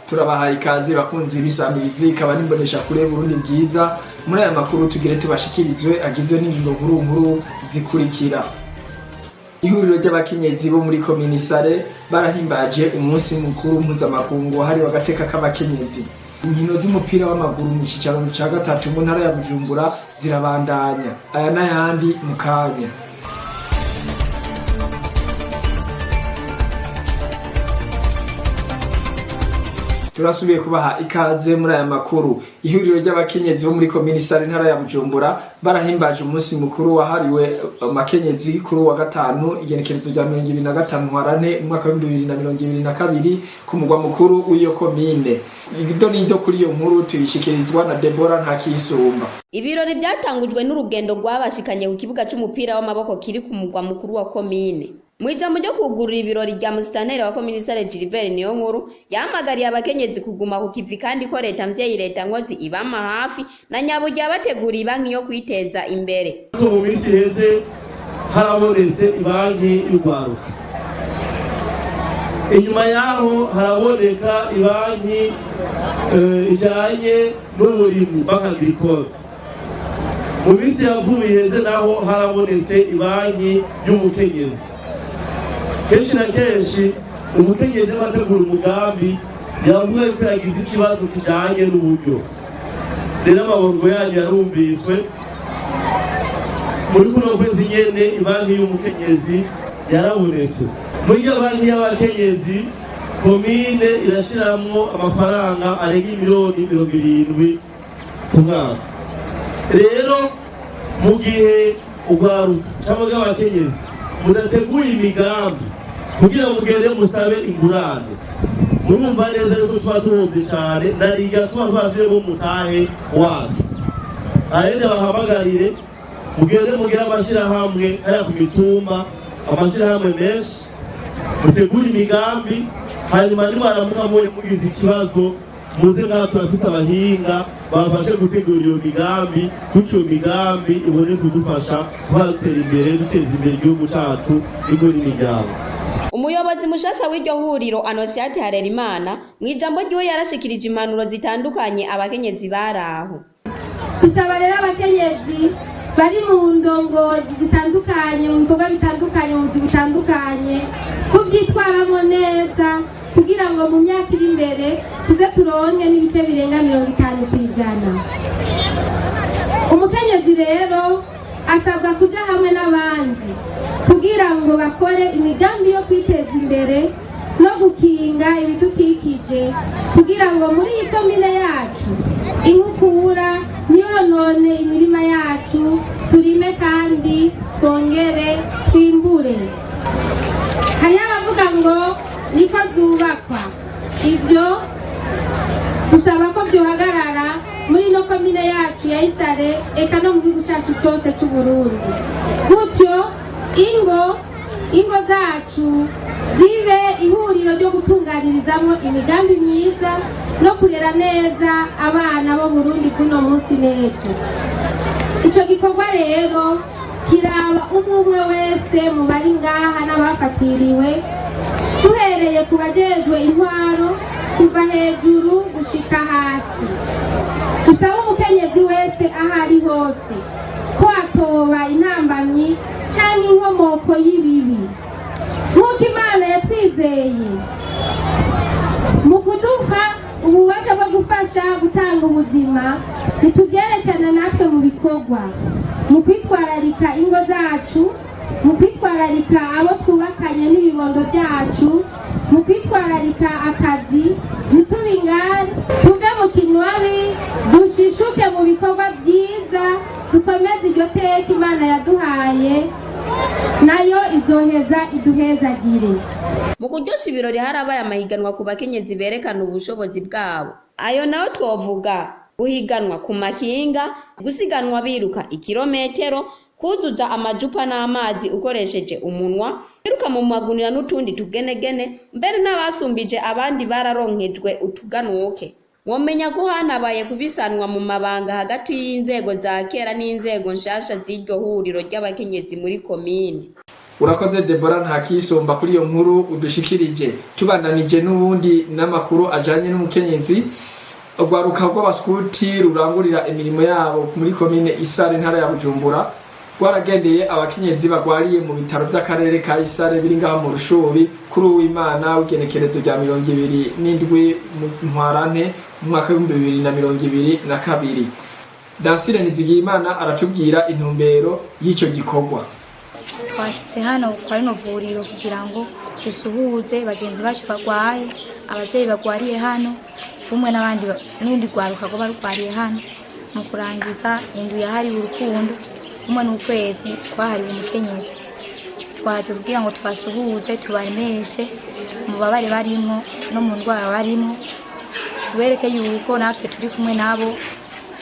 turabahaye ikaze bakunzi bisamirizi ikaba nimbonesha kure Burundi bwiza. Muri aya makuru tugire tubashikirizwe agizwe n'ingingo nkuru zikurikira. Ihuriro ry'abakenyezi bo muri komini Sare barahimbaje umunsi mukuru mpuzamakungu hariwe agateka k'abakenyezi. Inkino z'umupira w'amaguru mu cicaro ca gatatu mu ntara ya Bujumbura zirabandanya. Aya n'ayandi mu kanya. Turasubiye kubaha ikaze muri aya makuru. Ihuriro ry'abakenyezi bo muri komini Sare ntara ya Bujumbura barahimbaje umunsi mukuru wahariwe amakenyezi kuri wa gatanu igenekerezo rya 2025 Ntwarante umwaka wa 2022 ku mugwa mukuru w'iyo komine. Igito n'icyo kuri iyo nkuru tuyishikirizwa na Deborah Ntakisumba. Ibirori byatangujwe n'urugendo rwabashikanye ku kibuga c'umupira w'amaboko kiri ku mugwa mukuru wa komine. Mwijambo ryo kugurura ibirori rya musitaneri wa komini Sare Gilbert Niyonkuru yahamagariye abakenyezi kuguma ku kivi kandi ko leta mvyeyi leta ngozi ibama hafi na nyaburya bategura ibanki yo kwiteza imbere. Mu minsi heze harabonetse ibanki y'urwaruka, inyuma yaho haraboneka ibanki ijanye n'uburimyi banki agricole. Mu minsi yavuye heze naho harabonetse ibanki y'umukenyezi. Kenshi na kenshi umukenyezi abategura umugambi yavuga yuko yagize ikibazo kijanye n'uburyo. Rero amabongo yanyu yarumviswe muri kuno kwezi nyene ibanki y'umukenyezi yarabonetse. Muri iyo banki y'abakenyezi komine irashiramwo amafaranga arenga miliyoni 70 ku mwaka. Rero mu gihe urwaruka cyangwa abakenyezi mudateguye imigambi kugira mugende musabe ingurane, murumva neza yuko tuba duhovye cyane nariga tuba twaziremo mutahe wacu. Arende bahamagarire mugende mugira amashirahamwe aya ku mitumba, amashirahamwe menshi, mutegura imigambi, hanyuma nimwaramuka mugize ikibazo muze ngaha turafise abahinga babafashe gutegura iyo migambi, kuko iyo migambi ibone kudufasha kubatera imbere, duteza imbere igihugu cacu n'ingo n'imiryango. Umuyobozi mushasha w'iryo huriro Anosiate Harerimana mwijambo ryiwe yarashikirije impanuro zitandukanye abakenyezi baraho. Tusaba rero abakenyezi bari mu ndongozi zitandukanye, mu bikorwa bitandukanye, mu nzi bitandukanye, kubyitwaramo neza kugira ngo mu myaka iri imbere tuze turonke n'ibice birenga 50%. Umukenyezi rero asabwa kuja hamwe n'abandi kugira ngo bakore imigambi yo kwiteza imbere no gukinga ibidukikije, kugira ngo muri iyi komine yacu inkukura ntiyonone imirima yacu, turime kandi twongere twimbure. Hari abavuga ngo niko zubakwa, ivyo tusaba ko byohagarara muri no komine yacu ya Isare eka no mu gihugu cyacu cyose cy'u Burundi. Gutyo ingo zacu zibe ihuriro ryo gutunganirizamo imigambi myiza no kurera neza abana bo Burundi kuno munsi n'ejo. Ico gikorwa rero kiraba umwe wese mu bari ngaha n'abafatiriwe, tuhereye ku bajejwe intwaro kuva hejuru gushika hasi. Tusaba umukenyezi wese ahari hose ko atoba intambamyi canke inkomoko y'ibibi, nk'uko Imana yatwizeye mu kuduha ububasha bwo gufasha gutanga ubuzima. Ntitubyerekana natwe mu bikorwa, mu kwitwararika ingo zacu, mu kwitwararika abo twubakanye n'ibibondo byacu, mu kwitwararika akazi, ntitubingane, tuve mu kinywabi, dushishuke mu bikorwa byiza, dukomeze iryo teka Imana yaduhaye, nayo izoheza iduhezagire. Mu kuryosha ibirori harabaye amahiganwa ku bakenyezi berekana ubushobozi bwabo. Ayo nayo twovuga guhiganwa ku makinga, gusiganwa biruka ikirometero, kuzuza amajupa n'amazi ukoresheje umunwa, biruka mu magunira n'utundi tugenegene, mbere n'abasumbije abandi bararonkejwe utuganuke. Womenya ko hanabaye kubisanwa mu mabanga hagati y'inzego za kera n'inzego nshasha z'iryo huriro ry'abakenyezi muri komine. urakoze Deborah Ntakisomba kuri iyo nkuru udushikirije. Tubandanije n'ubundi n'amakuru ajanye n'umukenyezi, urwaruka rw'abaskuti rurangurira imirimo yabo muri komine Isare ntara ya Bujumbura rwaragendeye abakenyezi bagwariye mu bitaro vy'akarere ka Isare biri ngaho mu Rushubi kuri uw'Imana w'igenekerezo rya 27 Ntwarante mu mwaka wa 2022. Dansire Nizigiyimana aratubwira intumbero y'ico gikorwa. Twashitse hano kwa rino vuriro kugira ngo dusuhuze bagenzi bacu bagwaye, abavyeyi bagwariye hano, umwe n'abandi n'undi rwaruka rwo barwariye hano mu kurangiza indwi yahariwe urukundo umwe n'ukwezi kwahariwe umukenyezi. Twaje kugira ngo twasuhuze tubaremeshe mu babare barimo no mu ndwara barimo, tubereke yuko natwe turi kumwe nabo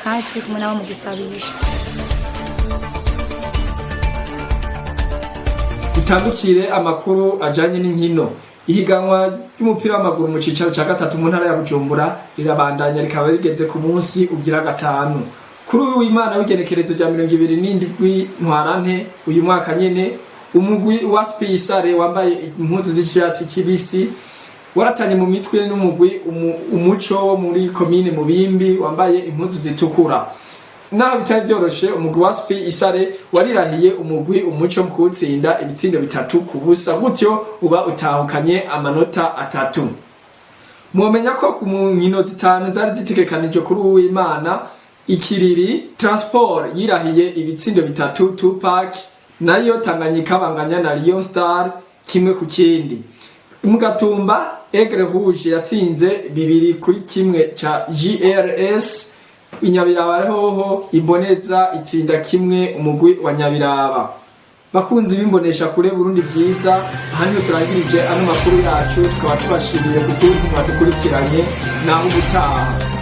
kandi turi kumwe nabo mu gisabisho. Tutandukire amakuru ajanye n'inkino. Ihiganwa ry'umupira w'amaguru mu cicaro ca gatatu mu ntara ya Bujumbura rirabandanya rikaba rigeze ku munsi ugira gatanu. Kuri uyu w'Imana w'igenekerezo rya 27 Ntwarante uyu mwaka nyene, umugwi wa Isare wambaye impuzu z'icatsi kibisi waratanye mu mitwe n'umugwi umuco wo muri komine Mubimbi wambaye impuzu zitukura. Naho bitari vyoroshe, umugwi wa Isare warirahiye umugwi umuco mu kuwutsinda ibitsindo 3-0, gutyo uba utahukanye amanota 3. Mwomenya ko ku nkino zitanu zari zitegekanijwe kuri uw'Imana, Ikiriri Transport yirahiye ibitsindo 3 Tupac, nayo Tanganyika banganya na Lion Star 1-0. Mu Gatumba Aigle Rouge yatsinze 2-1 ca GRS. Inyabiraba hoho Imboneza itsinda 1 umugwi wa Nyabiraba. Bakunzi bimbonesha kure Burundi bwiza, hano turangirije ano makuru yacu, tukaba tubashimiye kuko mwadukurikiranye naho ubutaha.